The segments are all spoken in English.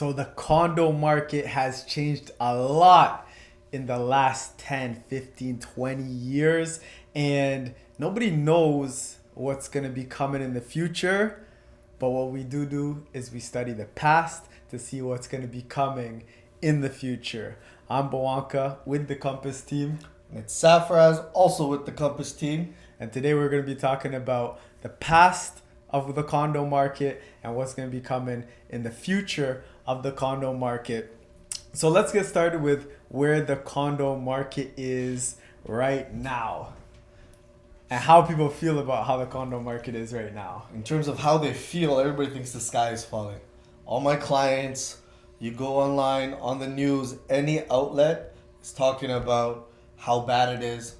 So the condo market has changed a lot in the last 10, 15, 20 years, and nobody knows what's going to be coming in the future. But what we do is we study the past to see what's going to be coming in the future. I'm Bwanka with the Compass team. And it's Safras, also with the Compass team. And today we're going to be talking about the past of the condo market and what's going to be coming in the future of the condo market. So let's get started with where the condo market is right now and how people feel about how the condo market is right now. In terms of how they feel, everybody thinks the sky is falling. All my clients, you go online, on the news, any outlet is talking about how bad it is.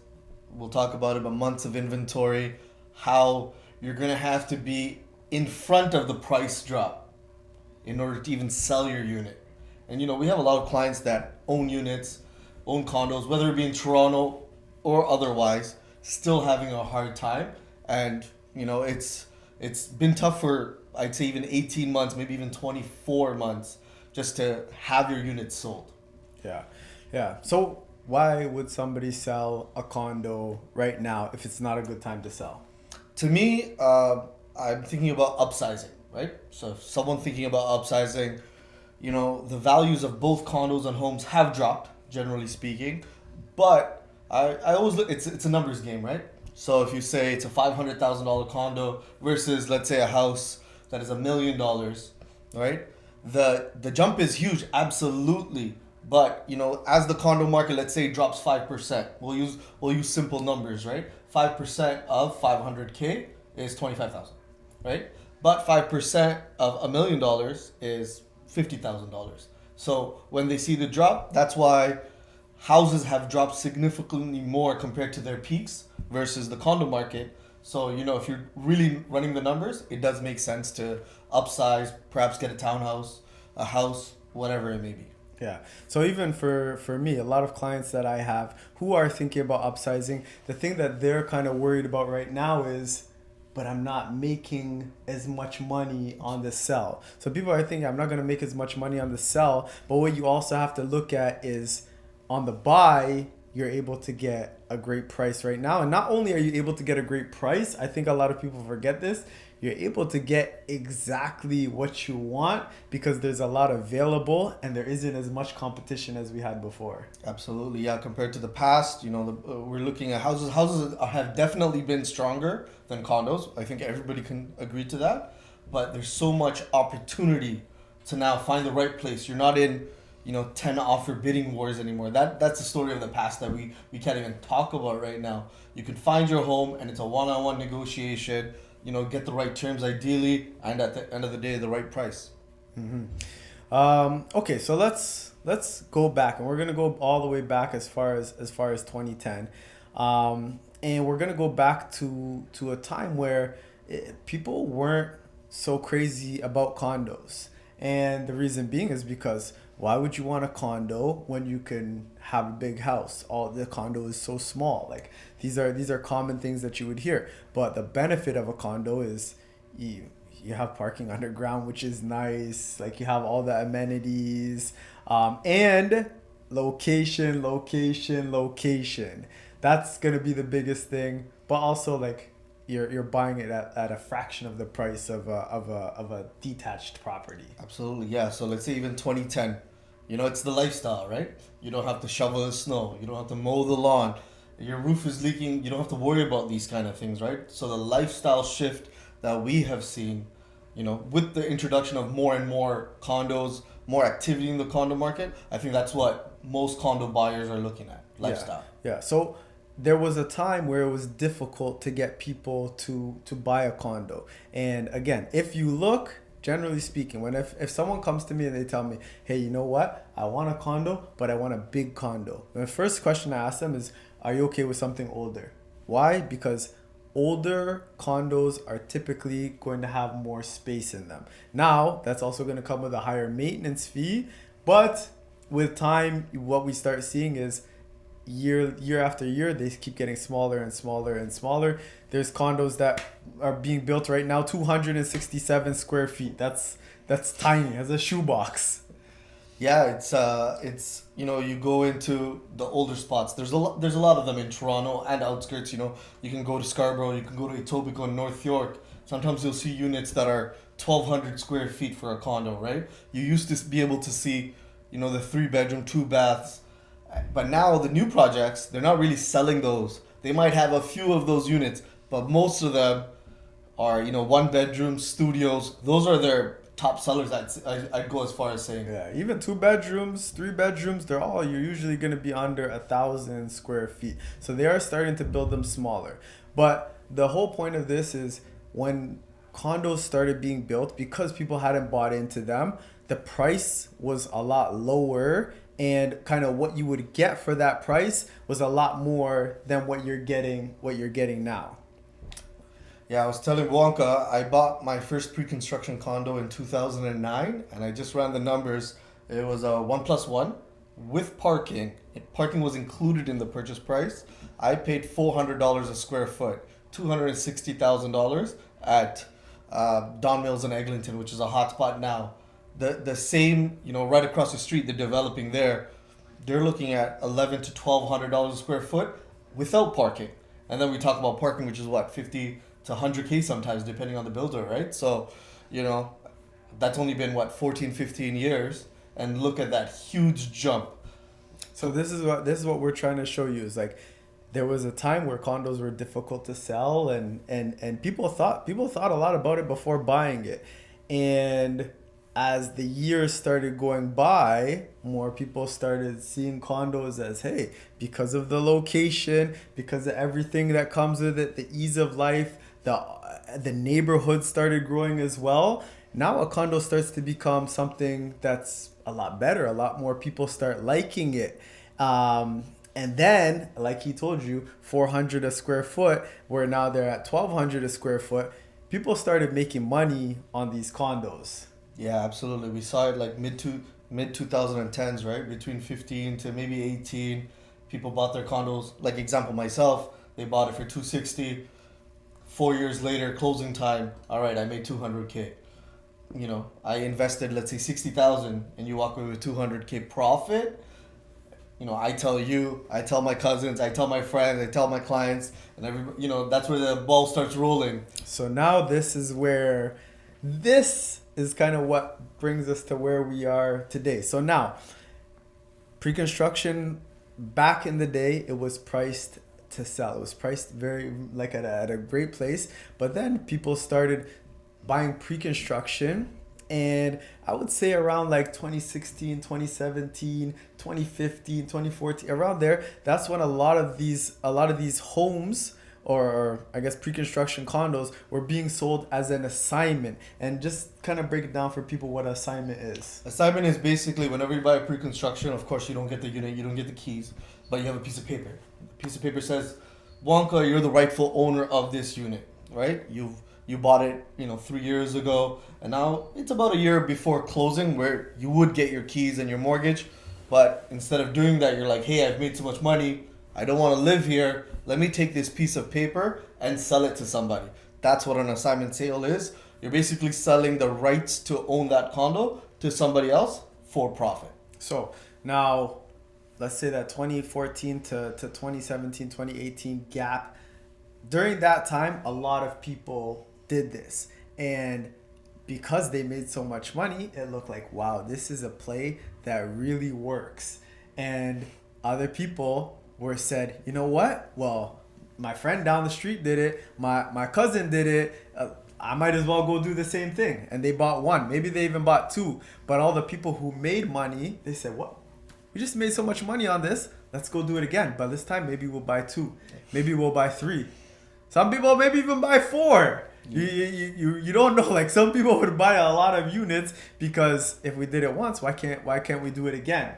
We'll talk about it, but months of inventory, how you're going to have to be in front of the price drop in order to even sell your unit. And we have a lot of clients that own units, own condos, whether it be in Toronto or otherwise, still having a hard time. And it's been tough for, I'd say, even 18 months, maybe even 24 months just to have your unit sold. Yeah. So why would somebody sell a condo right now if it's not a good time to sell? To me, I'm thinking about upsizing, right? So if someone thinking about upsizing, the values of both condos and homes have dropped, generally speaking. But I always look, it's a numbers game, right? So if you say it's a $500,000 condo versus, let's say, a house that is $1 million, right? The jump is huge, absolutely. But as the condo market, let's say, drops 5%, we'll use simple numbers, right? 5% of 500K is 25,000, right? But 5% of $1 million is $50,000. So when they see the drop, that's why houses have dropped significantly more compared to their peaks versus the condo market. So if you're really running the numbers, it does make sense to upsize, perhaps get a townhouse, a house, whatever it may be. Yeah. So even for me, a lot of clients that I have who are thinking about upsizing, the thing that they're kind of worried about right now is, but I'm not making as much money on the sell. So people are thinking, I'm not going to make as much money on the sell. But what you also have to look at is on the buy, you're able to get a great price right now. And not only are you able to get a great price, I think a lot of people forget this, you're able to get exactly what you want because there's a lot available and there isn't as much competition as we had before. Absolutely, yeah. Compared to the past, we're looking at houses. Houses have definitely been stronger than condos. I think everybody can agree to that. But there's so much opportunity to now find the right place. You're not in 10 offer bidding wars anymore. That's a story of the past that we can't even talk about right now. You can find your home and it's a one-on-one negotiation. Get the right terms ideally, and at the end of the day, the right price. Okay, so let's go back, and we're gonna go all the way back as far as 2010, and we're gonna go back to a time where people weren't so crazy about condos, and the reason being is because why would you want a condo when you can have a big house? All the condo is so small. Like these are common things that you would hear. But the benefit of a condo is you have parking underground, which is nice. Like you have all the amenities, and location. That's gonna be the biggest thing. But also like you're buying it at a fraction of the price of a detached property. Absolutely, yeah. So let's say even 2010, it's the lifestyle, right? You don't have to shovel the snow. You don't have to mow the lawn. Your roof is leaking. You don't have to worry about these kind of things, right? So the lifestyle shift that we have seen, with the introduction of more and more condos, more activity in the condo market, I think that's what most condo buyers are looking at, lifestyle. Yeah. So there was a time where it was difficult to get people to buy a condo. And again, if you look, generally speaking, when if someone comes to me and they tell me, hey, you know what? I want a condo, but I want a big condo. The first question I ask them is, are you okay with something older? Why? Because older condos are typically going to have more space in them. Now, that's also going to come with a higher maintenance fee, but with time, what we start seeing is year after year, they keep getting smaller and smaller and smaller. There's condos that are being built right now, 267 square feet. That's tiny, as a shoebox. Yeah, it's you go into the older spots. There's a lot of them in Toronto and outskirts. You can go to Scarborough, you can go to Etobicoke and North York. Sometimes you'll see units that are 1,200 square feet for a condo, right? You used to be able to see, the 3 bedroom, 2 baths, but now the new projects they're not really selling those. They might have a few of those units, but most of them are 1 bedroom studios. Those are their top sellers. I'd go as far as saying. Yeah, even 2 bedrooms, 3 bedrooms, you're usually going to be under 1,000 square feet. So they are starting to build them smaller. But the whole point of this is when condos started being built, because people hadn't bought into them, the price was a lot lower, and kind of what you would get for that price was a lot more than what you're getting now. Yeah, I was telling Wonka, I bought my first pre-construction condo in 2009, and I just ran the numbers. It was a 1+1 with parking. Parking was included in the purchase price. I paid $400 a square foot, $260,000 at Don Mills in Eglinton, which is a hotspot now. The same, right across the street, they're developing there. They're looking at $1,100 to $1,200 a square foot without parking. And then we talk about parking, which is what, 50 to 100K sometimes, depending on the builder, right? So, that's only been, 14, 15 years. And look at that huge jump. So this is what we're trying to show you is like there was a time where condos were difficult to sell, and people thought a lot about it before buying it. And as the years started going by, more people started seeing condos as, hey, because of the location, because of everything that comes with it, the ease of life, the neighborhood started growing as well. Now a condo starts to become something that's a lot better. A lot more people start liking it. And then, like he told you, 400 a square foot, where now they're at 1,200 a square foot. People started making money on these condos. Yeah, absolutely. We saw it like mid 2010s, right? Between 15 to maybe 18, people bought their condos. Like example, myself, they bought it for 260. 4 years later, closing time. All right, I made 200K. I invested, let's say 60,000, and you walk away with 200K profit. I tell you, I tell my cousins, I tell my friends, I tell my clients, and everybody. That's where the ball starts rolling. So now this is kind of what brings us to where we are today. So now, pre-construction, back in the day, it was priced to sell. It was priced very like at a great place. But then people started buying pre-construction, and I would say around like 2016, 2017, 2015, 2014, around there, that's when a lot of these homes, or I guess pre-construction condos, were being sold as an assignment. And just kind of break it down for people what an assignment is. Assignment is basically whenever you buy a pre-construction, of course you don't get the unit, you don't get the keys, but you have a piece of paper. The piece of paper says, Wonka, you're the rightful owner of this unit, right? You bought it, 3 years ago, and now it's about a year before closing where you would get your keys and your mortgage. But instead of doing that, you're like, hey, I've made so much money, I don't want to live here. Let me take this piece of paper and sell it to somebody. That's what an assignment sale is. You're basically selling the rights to own that condo to somebody else for profit. So now, let's say that 2014 to 2017, 2018 gap, during that time, a lot of people did this. And because they made so much money, it looked like, wow, this is a play that really works. And other people were said, you know what? Well, my friend down the street did it. My cousin did it. I might as well go do the same thing. And they bought one. Maybe they even bought two. But all the people who made money, they said, what? We just made so much money on this. Let's go do it again. But this time, maybe we'll buy two. Maybe we'll buy three. Some people maybe even buy four. You don't know. Like some people would buy a lot of units because if we did it once, why can't we do it again?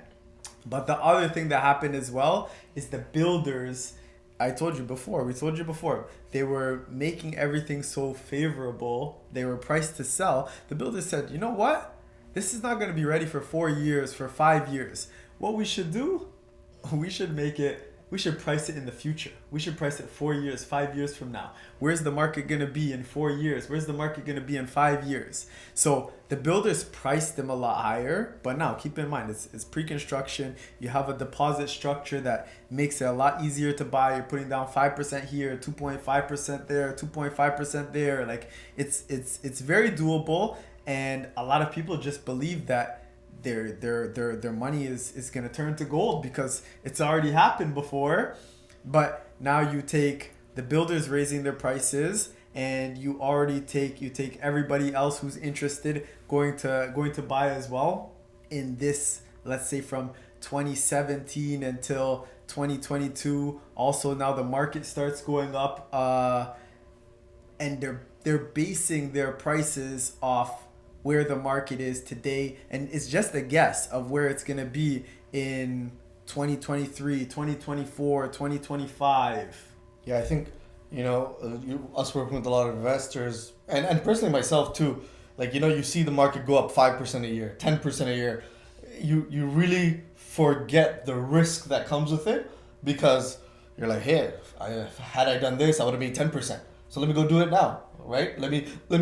But the other thing that happened as well is the builders. We told you before, they were making everything so favorable. They were priced to sell. The builders said, you know what? This is not going to be ready for 4 years, for 5 years. What we should do, we should make it we should price it in the future. We should price it 4 years, 5 years from now. Where's the market going to be in 4 years? Where's the market going to be in 5 years? So the builders priced them a lot higher, but now keep in mind, it's pre-construction. You have a deposit structure that makes it a lot easier to buy. You're putting down 5% here, 2.5% there, 2.5% there. Like it's very doable, and a lot of people just believe that their money is going to turn to gold because it's already happened before. But now you take the builders raising their prices, and you take everybody else who's interested going to buy as well in this, let's say from 2017 until 2022. Also now the market starts going up, and they're basing their prices off where the market is today, and it's just a guess of where it's going to be in 2023, 2024, 2025. Yeah, I think, us working with a lot of investors, and personally myself too, like, you see the market go up 5% a year, 10% a year. You really forget the risk that comes with it, because you're like, hey, had I done this, I would have made 10%. So let me go do it now, right? Let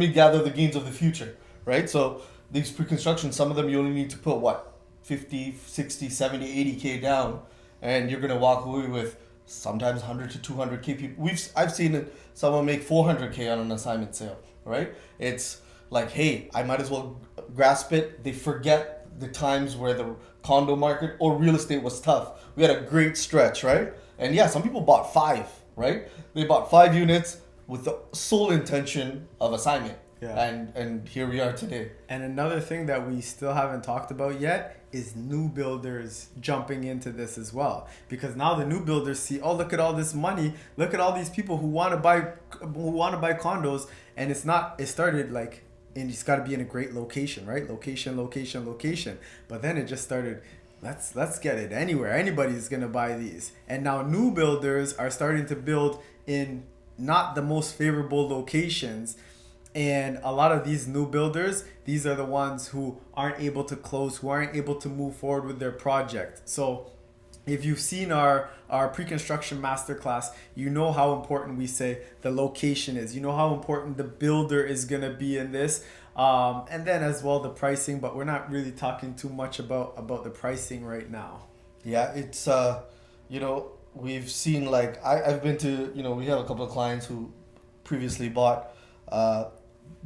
me gather the gains of the future. Right? So these pre-construction, some of them you only need to put 50, 60, 70, 80K down, and you're going to walk away with sometimes 100 to 200K. I've seen someone make 400K on an assignment sale, right? It's like, hey, I might as well grasp it. They forget the times where the condo market or real estate was tough. We had a great stretch, right? And yeah, some people bought 5, right? They bought 5 units with the sole intention of assignment. Yeah. And here we are today. And another thing that we still haven't talked about yet is new builders jumping into this as well. Because now the new builders see, oh, look at all this money. Look at all these people who want to buy condos. And it started like, and it's got to be in a great location, right? Location. But then it just started, let's get it anywhere. Anybody's going to buy these. And now new builders are starting to build in not the most favorable locations. And a lot of these new builders, these are the ones who aren't able to close, who aren't able to move forward with their project. So if you've seen our pre-construction masterclass, you know how important we say the location is. You know how important the builder is going to be in this. And then as well the pricing, but we're not really talking too much about the pricing right now. Yeah, it's, we've seen, like, I've been to, we have a couple of clients who previously bought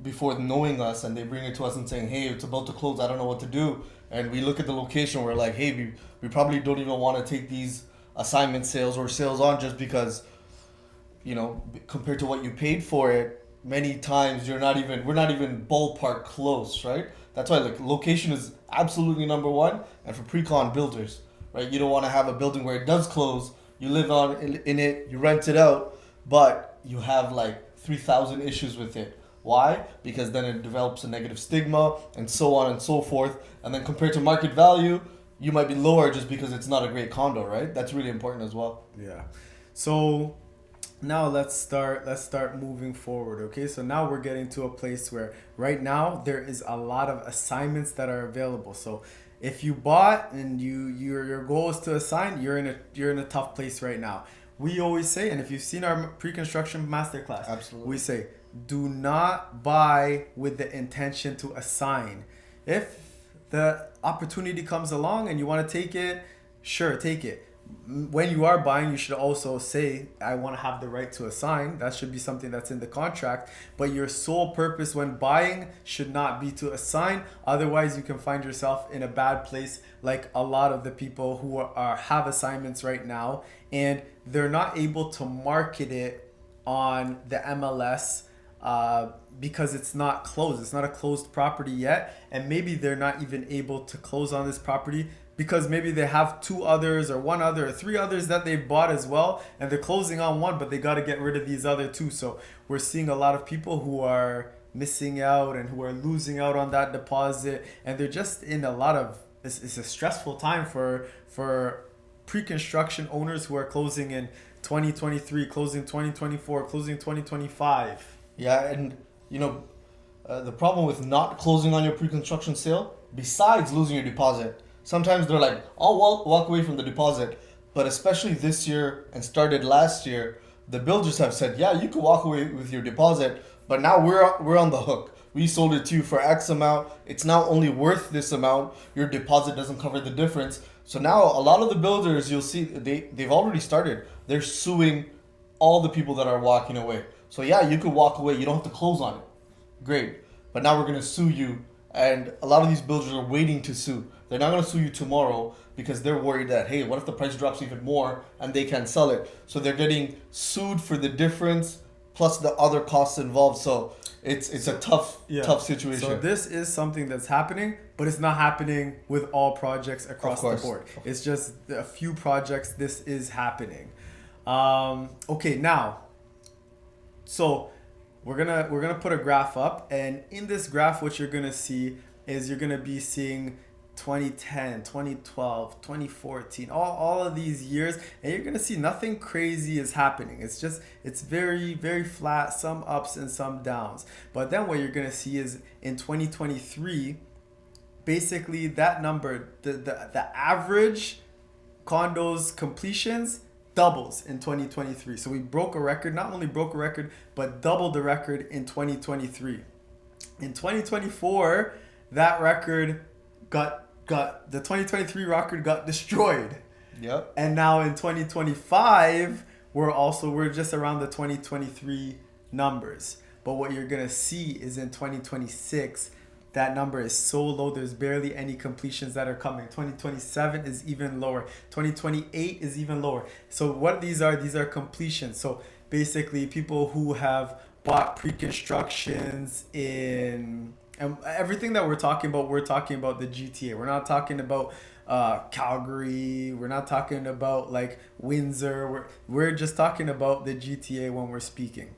before knowing us, and they bring it to us and saying, hey, it's about to close, I don't know what to do. And we look at the location, we're like, hey, we probably don't even want to take these assignment sales or sales on, just because, compared to what you paid for it, many times we're not even ballpark close, right? That's why, like, location is absolutely number one. And for pre-con builders, right, you don't want to have a building where it does close, you live in it, you rent it out, but you have like 3,000 issues with it. Why? Because then it develops a negative stigma and so on and so forth. And then compared to market value, you might be lower just because it's not a great condo, right? That's really important as well. Yeah. So now let's start moving forward. Okay. So now we're getting to a place where right now there is a lot of assignments that are available. So if you bought and your goal is to assign, you're in a tough place right now. We always say, and if you've seen our pre-construction masterclass, absolutely, we say, do not buy with the intention to assign. If the opportunity comes along and you want to take it, sure, take it. When you are buying, you should also say, I want to have the right to assign. That should be something that's in the contract. But your sole purpose when buying should not be to assign. Otherwise, you can find yourself in a bad place, like a lot of the people who have assignments right now, and they're not able to market it on the MLS because it's not closed. It's not a closed property yet. And maybe they're not even able to close on this property because maybe they have 2 others or 1 other or 3 others that they bought as well, and they're closing on one, but they got to get rid of these other 2. So we're seeing a lot of people who are missing out and who are losing out on that deposit, and they're just in a lot of, it's a stressful time for pre-construction owners who are closing in 2023, closing 2024, closing 2025. Yeah, and the problem with not closing on your pre-construction sale, besides losing your deposit, sometimes they're like, I'll walk away from the deposit, but especially this year and started last year, the builders have said, yeah, you can walk away with your deposit, but now we're on the hook. We sold it to you for X amount. It's now only worth this amount. Your deposit doesn't cover the difference. So now a lot of the builders, you'll see they've already started. They're suing all the people that are walking away. So yeah, you could walk away. You don't have to close on it. Great. But now we're gonna sue you, and a lot of these builders are waiting to sue. They're not gonna sue you tomorrow because they're worried that, hey, what if the price drops even more and they can't sell it? So they're getting sued for the difference plus the other costs involved. So it's a tough situation. So this is something that's happening, but it's not happening with all projects across the board. It's just a few projects this is happening. Okay, now, so we're gonna put a graph up, and in this graph, what you're gonna see is you're gonna be seeing 2010, 2012, 2014, all of these years, and you're gonna see nothing crazy is happening. It's very, very flat, some ups and some downs. But then what you're gonna see is in 2023, basically that number, the average condos completions doubles in 2023. So we broke a record, not only broke a record, but doubled the record in 2023. In 2024, that record the 2023 record got destroyed. Yep. And now in 2025, we're just around the 2023 numbers. But what you're gonna see is in 2026, that number is so low, there's barely any completions that are coming. 2027 is even lower. 2028 is even lower. So what these are completions. So basically people who have bought pre-constructions in, and everything that we're talking about the GTA. We're not talking about Calgary. We're not talking about like Windsor. We're just talking about the GTA when we're speaking.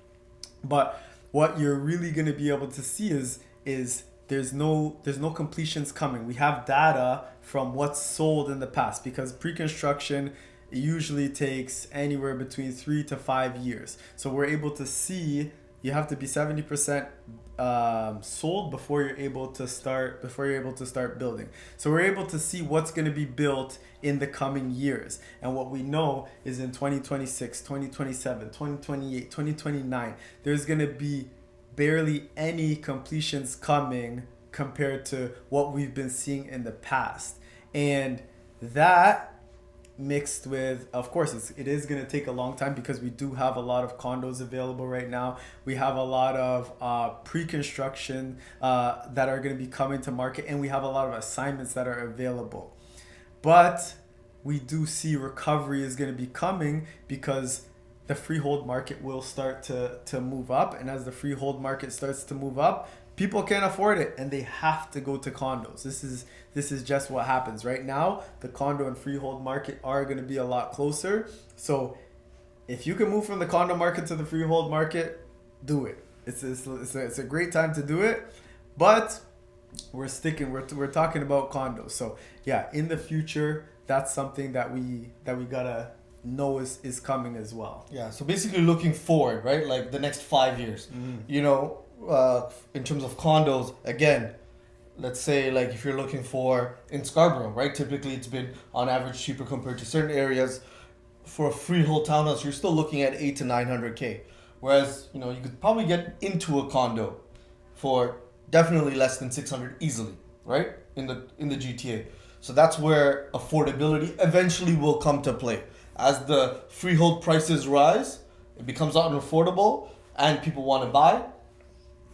But what you're really going to be able to see is there's no completions coming. We have data from what's sold in the past, because pre-construction usually takes anywhere between 3 to 5 years. So we're able to see you have to be 70% sold before you're able to start building. So we're able to see what's going to be built in the coming years. And what we know is in 2026, 2027, 2028, 2029, there's going to be barely any completions coming compared to what we've been seeing in the past. And that mixed with, of course, it is going to take a long time, because we do have a lot of condos available right now. We have a lot of pre-construction that are going to be coming to market, and we have a lot of assignments that are available. But we do see recovery is going to be coming, because the freehold market will start to move up. And as the freehold market starts to move up, people can't afford it and they have to go to condos. This is just what happens. Right now, the condo and freehold market are going to be a lot closer. So if you can move from the condo market to the freehold market, do it. It's a great time to do it. But we're talking about condos. So yeah, in the future, that's something that we gotta know is coming as well. Yeah, so basically looking forward, right? Like the next 5 years. You know, in terms of condos, again, let's say like if you're looking for in Scarborough, right? Typically it's been on average cheaper compared to certain areas. For a freehold townhouse, you're still looking at 8 to 900K. Whereas, you know, you could probably get into a condo for definitely less than 600 easily, right? In the GTA. So that's where affordability eventually will come to play. As the freehold prices rise, it becomes unaffordable and people want to buy.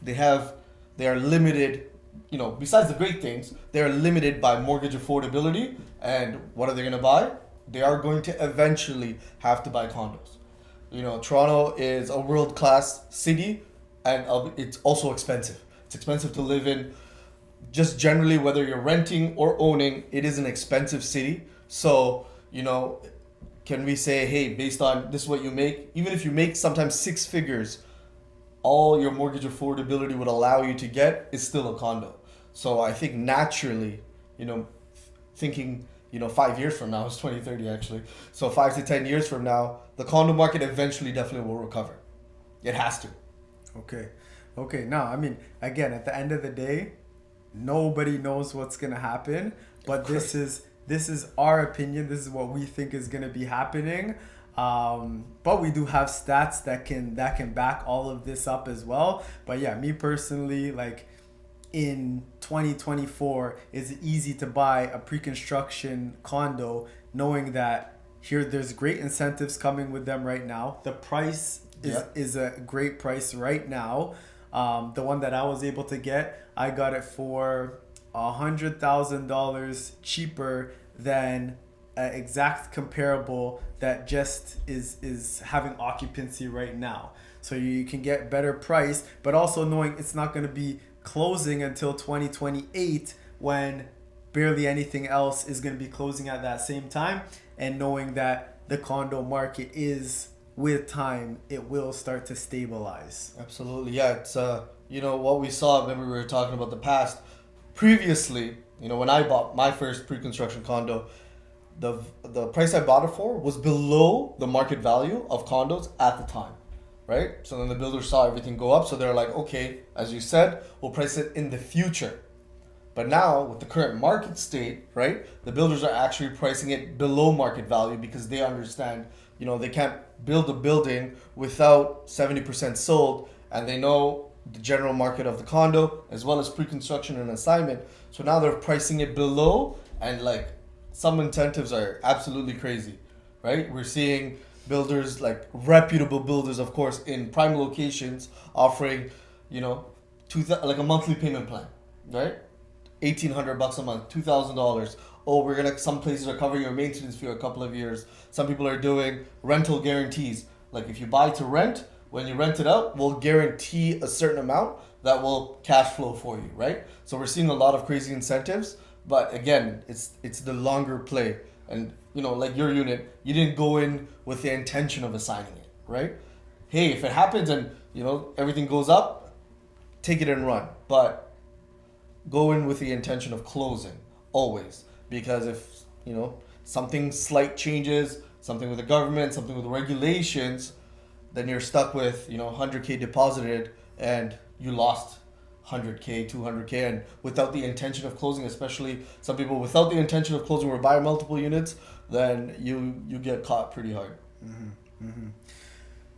They are limited, you know, besides the great things, they are limited by mortgage affordability. And what are they going to buy? They are going to eventually have to buy condos. You know, Toronto is a world-class city, and it's also expensive. It's expensive to live in. Just generally, whether you're renting or owning, it is an expensive city. So, you know, can we say, hey, based on this is what you make, even if you make sometimes 6 figures, all your mortgage affordability would allow you to get is still a condo. So I think naturally, you know, thinking, you know, 5 years from now, it's 2030 actually. So 5 to 10 years from now, the condo market eventually definitely will recover. It has to. Okay. Now, I mean, again, at the end of the day, nobody knows what's going to happen, but this this is our opinion. This is what we think is going to be happening. But we do have stats that can back all of this up as well. But yeah, me personally, like in 2024, it's easy to buy a pre-construction condo, knowing that here there's great incentives coming with them right now. The price is a great price right now. The one that I was able to get, I got it for $100,000 cheaper than an exact comparable that just is having occupancy right now. So you can get better price, but also knowing it's not going to be closing until 2028 when barely anything else is going to be closing at that same time, and knowing that the condo market is, with time, it will start to stabilize. Absolutely, yeah. It's what we saw. Remember, we were talking about the past. Previously, when I bought my first pre-construction condo, the price I bought it for was below the market value of condos at the time, right? So then the builders saw everything go up, so they're like, okay, as you said, we'll price it in the future. But now, with the current market state, right, the builders are actually pricing it below market value because they understand, they can't build a building without 70% sold, and they know the general market of the condo as well as pre-construction and assignment. So now they're pricing it below, and like some incentives are absolutely crazy, right? We're seeing builders, like reputable builders, of course, in prime locations offering, like a monthly payment plan, right? $1,800 a month, $2,000. Oh, some places are covering your maintenance fee for a couple of years. Some people are doing rental guarantees. Like if you buy to rent, when you rent it out, we'll guarantee a certain amount that will cash flow for you, right? So we're seeing a lot of crazy incentives, but again, it's the longer play. And like your unit, you didn't go in with the intention of assigning it, right? Hey, if it happens and everything goes up, take it and run. But go in with the intention of closing always, because if something slight changes, something with the government, something with the regulations, then you're stuck with 100K deposited and you lost 100K, 200K, and without the intention of closing, especially some people without the intention of closing will buy multiple units, then you get caught pretty hard. Mm-hmm. Mm-hmm.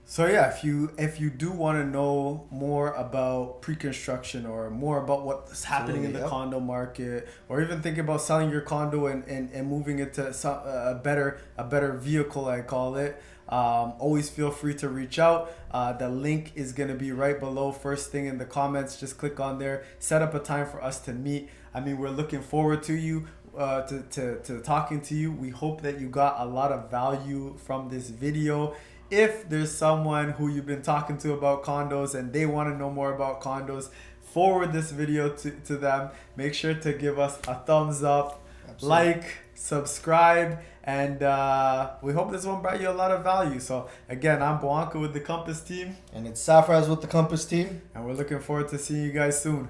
So yeah, if you do want to know more about pre-construction or more about what's happening in the condo market, or even thinking about selling your condo and moving it to a better vehicle, I call it, always feel free to reach out. The link is going to be right below, first thing in the comments. Just click on there, set up a time for us to meet. I mean, we're looking forward to you. To talking to you. We hope that you got a lot of value from this video. If there's someone who you've been talking to about condos and they want to know more about condos, forward this video to them. Make sure to give us a thumbs up, like, subscribe, and we hope this one brought you a lot of value. So again, I'm Bwanka with the Compass team. And it's Safras with the Compass team. And we're looking forward to seeing you guys soon.